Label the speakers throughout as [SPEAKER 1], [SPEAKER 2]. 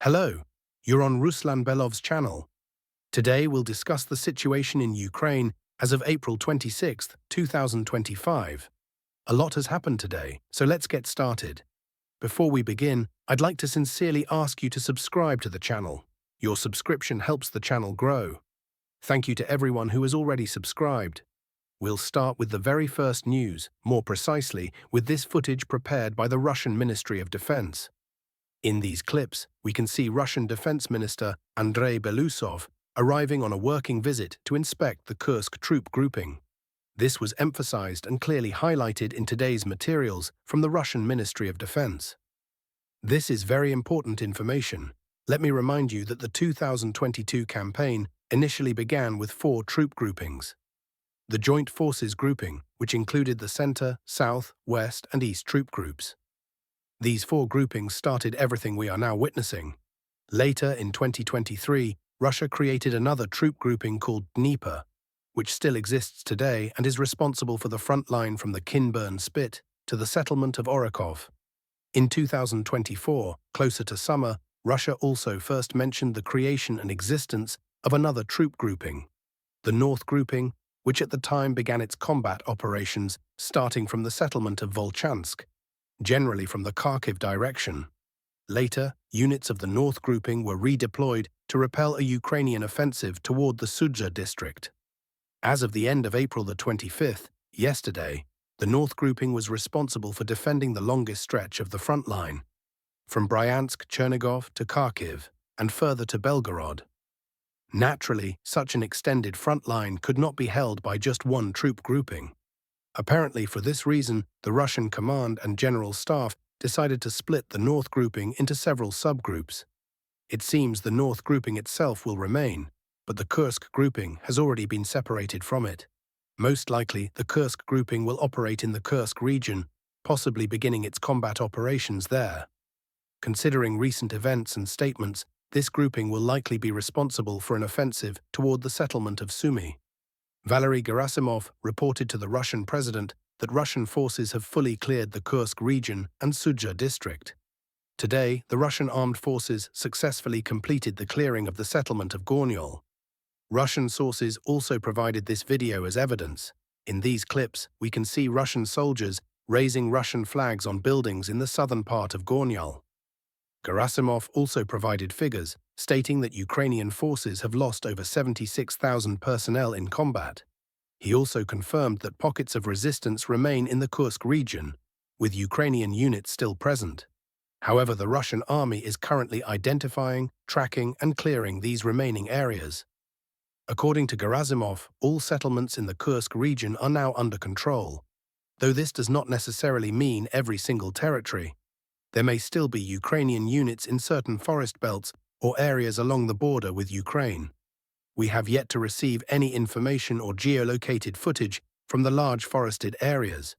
[SPEAKER 1] Hello, you're on Ruslan Belov's channel. Today we'll discuss the situation in Ukraine as of April 26, 2025. A lot has happened today, so let's get started. Before we begin, I'd like to sincerely ask you to subscribe to the channel. Your subscription helps the channel grow. Thank you to everyone who has already subscribed. We'll start with the very first news, more precisely with this footage prepared by the Russian Ministry of Defense. In these clips, we can see Russian Defense Minister Andrei Belousov arriving on a working visit to inspect the Kursk troop grouping. This was emphasized and clearly highlighted in today's materials from the Russian Ministry of Defense. This is very important information. Let me remind you that the 2022 campaign initially began with 4 troop groupings. The Joint Forces grouping, which included the Center, South, West, and East troop groups. These 4 groupings started everything we are now witnessing. Later, in 2023, Russia created another troop grouping called Dnieper, which still exists today and is responsible for the front line from the Kinburn Spit to the settlement of Orakov. In 2024, closer to summer, Russia also first mentioned the creation and existence of another troop grouping, the North grouping, which at the time began its combat operations starting from the settlement of Volchansk, generally from the Kharkiv direction. Later, units of the North grouping were redeployed to repel a Ukrainian offensive toward the Sudzha district. As of the end of April the 25th, yesterday, the North grouping was responsible for defending the longest stretch of the front line, from Bryansk, Chernigov to Kharkiv, and further to Belgorod. Naturally, such an extended front line could not be held by just one troop grouping. Apparently, for this reason, the Russian Command and General Staff decided to split the North grouping into several subgroups. It seems the North grouping itself will remain, but the Kursk grouping has already been separated from it. Most likely, the Kursk grouping will operate in the Kursk region, possibly beginning its combat operations there. Considering recent events and statements, this grouping will likely be responsible for an offensive toward the settlement of Sumy. Valery Gerasimov reported to the Russian president that Russian forces have fully cleared the Kursk region and Sudzha district. Today, the Russian armed forces successfully completed the clearing of the settlement of Gornyol. Russian sources also provided this video as evidence. In these clips, we can see Russian soldiers raising Russian flags on buildings in the southern part of Gornyol. Gerasimov also provided figures, stating that Ukrainian forces have lost over 76,000 personnel in combat. He also confirmed that pockets of resistance remain in the Kursk region, with Ukrainian units still present. However, the Russian army is currently identifying, tracking, and clearing these remaining areas. According to Gerasimov, all settlements in the Kursk region are now under control, though this does not necessarily mean every single territory. There may still be Ukrainian units in certain forest belts or areas along the border with Ukraine. We have yet to receive any information or geolocated footage from the large forested areas.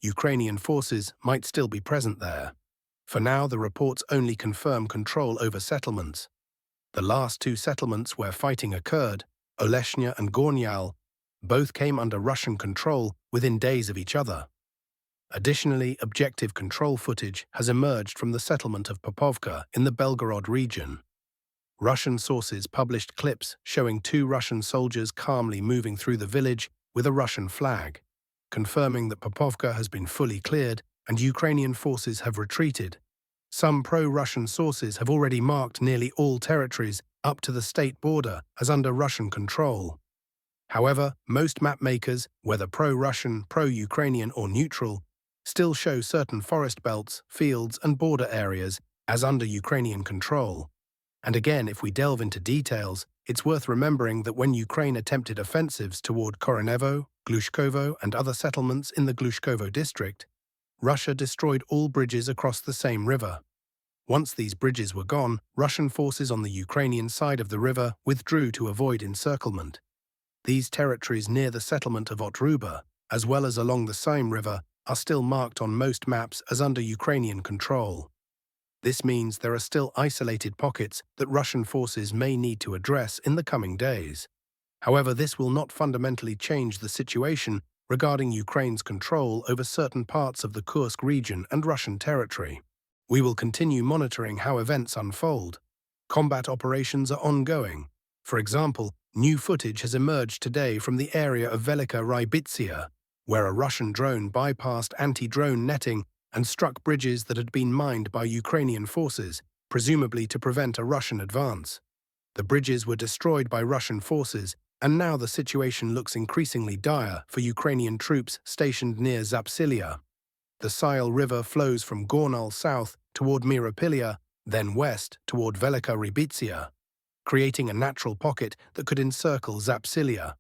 [SPEAKER 1] Ukrainian forces might still be present there. For now, the reports only confirm control over settlements. The last 2 settlements where fighting occurred, Oleshnya and Gornyal, both came under Russian control within days of each other. Additionally, objective control footage has emerged from the settlement of Pokrovsk in the Belgorod region. Russian sources published clips showing 2 Russian soldiers calmly moving through the village with a Russian flag, confirming that Pokrovsk has been fully cleared and Ukrainian forces have retreated. Some pro-Russian sources have already marked nearly all territories up to the state border as under Russian control. However, most map makers, whether pro-Russian, pro-Ukrainian, or neutral, still show certain forest belts, fields, and border areas as under Ukrainian control. And again, if we delve into details, it's worth remembering that when Ukraine attempted offensives toward Koronevo, Glushkovo, and other settlements in the Glushkovo district, Russia destroyed all bridges across the same river. Once these bridges were gone, Russian forces on the Ukrainian side of the river withdrew to avoid encirclement. These territories near the settlement of Otruba, as well as along the same river, are still marked on most maps as under Ukrainian control. This means there are still isolated pockets that Russian forces may need to address in the coming days. However, this will not fundamentally change the situation regarding Ukraine's control over certain parts of the Kursk region and Russian territory. We will continue monitoring how events unfold. Combat operations are ongoing. For example, new footage has emerged today from the area of Velika Rybitsia, where a Russian drone bypassed anti-drone netting and struck bridges that had been mined by Ukrainian forces, presumably to prevent a Russian advance. The bridges were destroyed by Russian forces, and now the situation looks increasingly dire for Ukrainian troops stationed near Zapsilia. The Sile River flows from Gornal south toward Myropilya, then west toward Velika Rybitsia, creating a natural pocket that could encircle Zapsilia.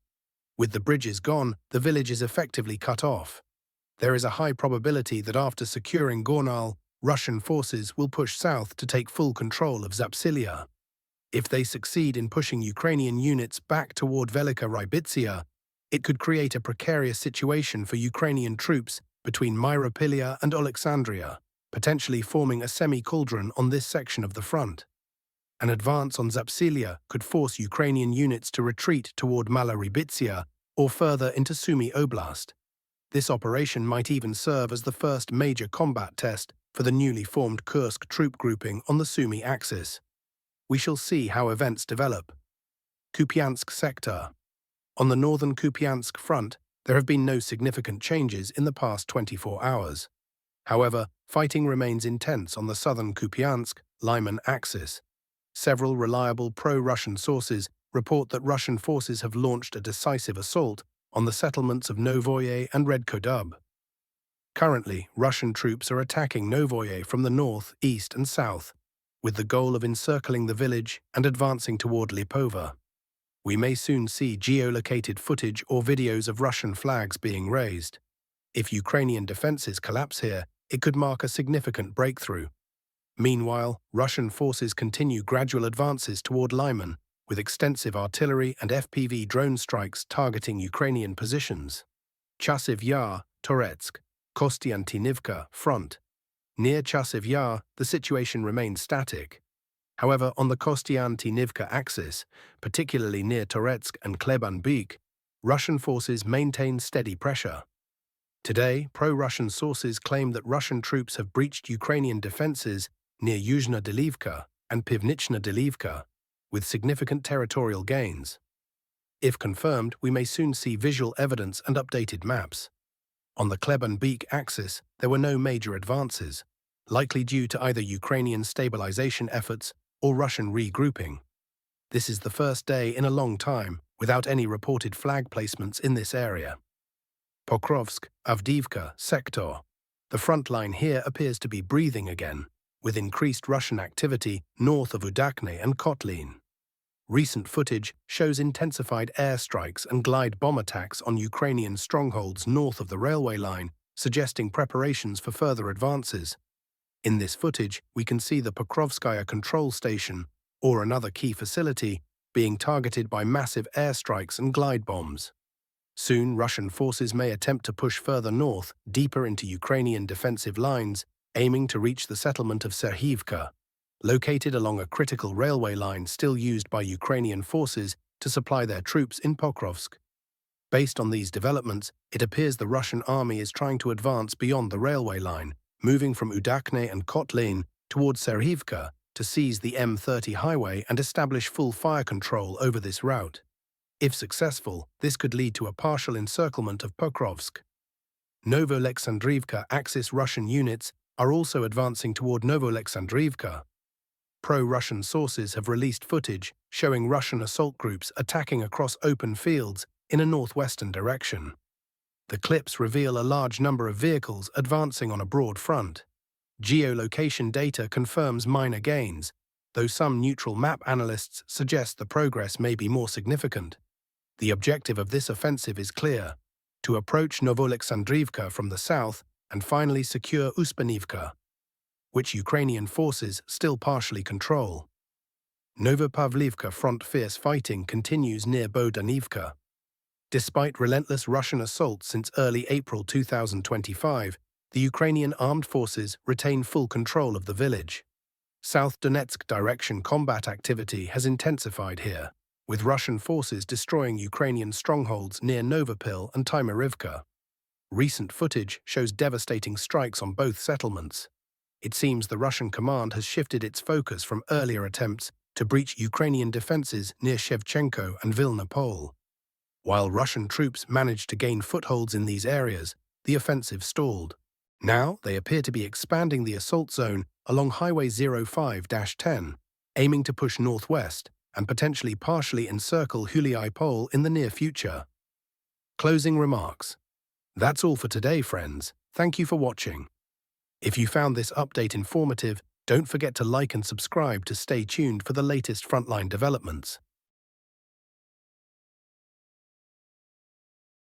[SPEAKER 1] With the bridges gone, the village is effectively cut off. There is a high probability that after securing Gornal, Russian forces will push south to take full control of Zapsilia. If they succeed in pushing Ukrainian units back toward Velika Rybitsia, it could create a precarious situation for Ukrainian troops between Myropilya and Alexandria, potentially forming a semi-cauldron on this section of the front. An advance on Zapsilia could force Ukrainian units to retreat toward Mala Rybitsia or further into Sumy Oblast. This operation might even serve as the first major combat test for the newly formed Kursk troop grouping on the Sumy axis. We shall see how events develop. Kupiansk sector. On the northern Kupiansk front, there have been no significant changes in the past 24 hours. However, fighting remains intense on the southern Kupansk-Lyman axis. Several reliable pro-Russian sources report that Russian forces have launched a decisive assault on the settlements of Novoye and Redkodub. Currently, Russian troops are attacking Novoye from the north, east and south, with the goal of encircling the village and advancing toward Lipova. We may soon see geolocated footage or videos of Russian flags being raised. If Ukrainian defenses collapse here, it could mark a significant breakthrough. Meanwhile, Russian forces continue gradual advances toward Lyman, with extensive artillery and FPV drone strikes targeting Ukrainian positions. Chasiv Yar, Toretsk, Konstantinovka front. Near Chasiv Yar, the situation remains static. However, on the Konstantinovka axis, particularly near Toretsk and Kleban-Byk, Russian forces maintain steady pressure. Today, pro-Russian sources claim that Russian troops have breached Ukrainian defenses near Yuzhna Delivka and Pivnichna Delivka, with significant territorial gains. If confirmed, we may soon see visual evidence and updated maps. On the Kleban-Byk axis, there were no major advances, likely due to either Ukrainian stabilization efforts or Russian regrouping. This is the first day in a long time without any reported flag placements in this area. Pokrovsk, Avdiivka sector. The front line here appears to be breathing again, with increased Russian activity north of Udakne and Kotlin. Recent footage shows intensified airstrikes and glide bomb attacks on Ukrainian strongholds north of the railway line, suggesting preparations for further advances. In this footage, we can see the Pokrovskaya control station, or another key facility, being targeted by massive airstrikes and glide bombs. Soon, Russian forces may attempt to push further north, deeper into Ukrainian defensive lines, aiming to reach the settlement of Serhivka, located along a critical railway line still used by Ukrainian forces to supply their troops in Pokrovsk. Based on these developments, it appears the Russian army is trying to advance beyond the railway line, moving from Udakne and Kotlin towards Serhivka to seize the M30 highway and establish full fire control over this route. If successful, this could lead to a partial encirclement of Pokrovsk. Novoalexandriivka Axis Russian units are also advancing toward Novoalexandriivka. Pro-Russian sources have released footage showing Russian assault groups attacking across open fields in a northwestern direction. The clips reveal a large number of vehicles advancing on a broad front. Geolocation data confirms minor gains, though some neutral map analysts suggest the progress may be more significant. The objective of this offensive is clear: to approach Novoalexandriivka from the south and finally secure Uspanivka, which Ukrainian forces still partially control. Novopavlivka front fierce fighting continues near Bohdanivka. Despite relentless Russian assaults since early April 2025, the Ukrainian armed forces retain full control of the village. South Donetsk direction combat activity has intensified here, with Russian forces destroying Ukrainian strongholds near Novopil and Timirivka. Recent footage shows devastating strikes on both settlements. It seems the Russian command has shifted its focus from earlier attempts to breach Ukrainian defenses near Shevchenko and Vilna Pole. While Russian troops managed to gain footholds in these areas, the offensive stalled. Now they appear to be expanding the assault zone along Highway 05-10, aiming to push northwest and potentially partially encircle Huliai Pole in the near future. Closing remarks. That's all for today, friends. Thank you for watching. If you found this update informative, don't forget to like and subscribe to stay tuned for the latest Frontline developments.